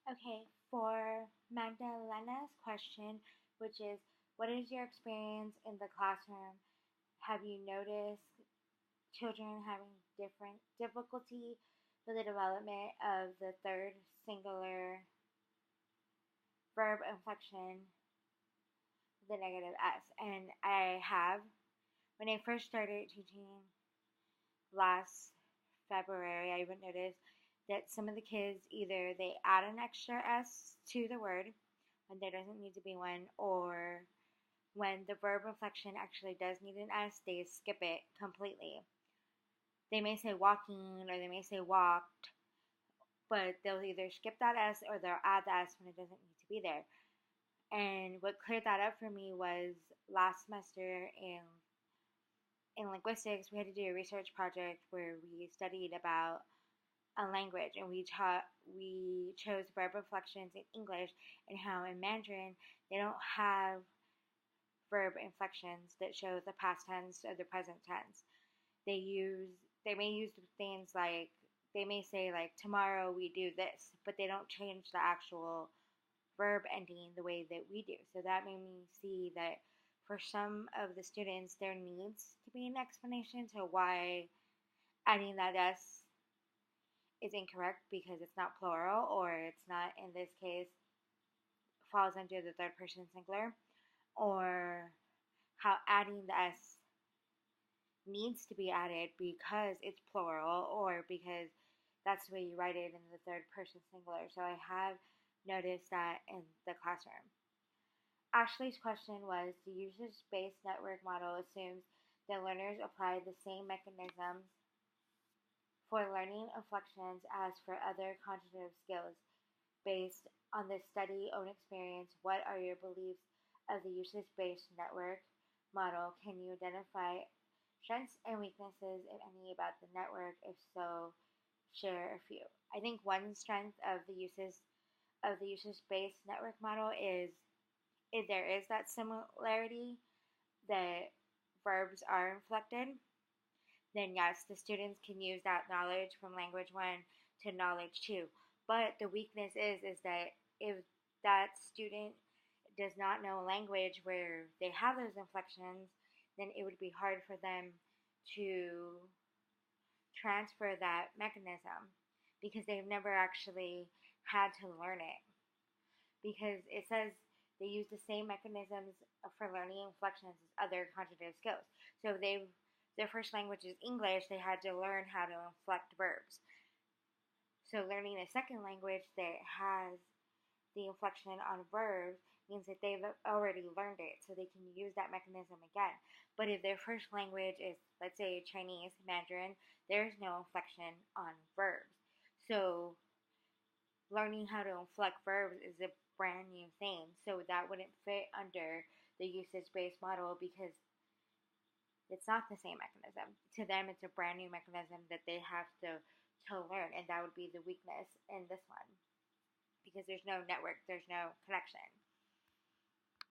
Okay, for Magdalena's question, which is, what is your experience in the classroom? Have you noticed children having different difficulty with the development of the third singular verb inflection, the negative S? And I have. When I first started teaching last February, I would notice that some of the kids either they add an extra S to the word when there doesn't need to be one, or when the verb inflection actually does need an S, they skip it completely. They may say walking or they may say walked, but they'll either skip that S or they'll add the S when it doesn't need to be there. And what cleared that up for me was last semester in linguistics, we had to do a research project where we studied about a language, and we chose verb inflections in English, and how in Mandarin they don't have verb inflections that show the past tense or the present tense. They may use things like, they may say like tomorrow we do this, but they don't change the actual verb ending the way that we do. So that made me see that for some of the students there needs to be an explanation to why adding that S is incorrect, because it's not plural, or it's not, in this case, falls under the third person singular, or how adding the S needs to be added because it's plural, or because that's the way you write it in the third person singular. So I have noticed that in the classroom. Ashley's question was, the usage-based network model assumes that learners apply the same mechanisms for learning inflections as for other cognitive skills. Based on this study own experience, what are your beliefs of the usage-based network model? Can you identify strengths and weaknesses, if any, about the network? If so, share a few. I think one strength of the usage-based network model is if there is that similarity that verbs are inflected, then yes, the students can use that knowledge from language 1 to knowledge 2. But the weakness is that if that student does not know a language where they have those inflections, then it would be hard for them to transfer that mechanism, because they've never actually had to learn it. Because it says they use the same mechanisms for learning inflections as other cognitive skills. So their first language is English, they had to learn how to inflect verbs. So learning a second language that has the inflection on verbs means that they've already learned it, so they can use that mechanism again. But if their first language is, let's say, Chinese, Mandarin, there's no inflection on verbs. So learning how to inflect verbs is a brand new thing. So that wouldn't fit under the usage-based model, because it's not the same mechanism. To them, it's a brand new mechanism that they have to learn, and that would be the weakness in this one, because there's no network, there's no connection.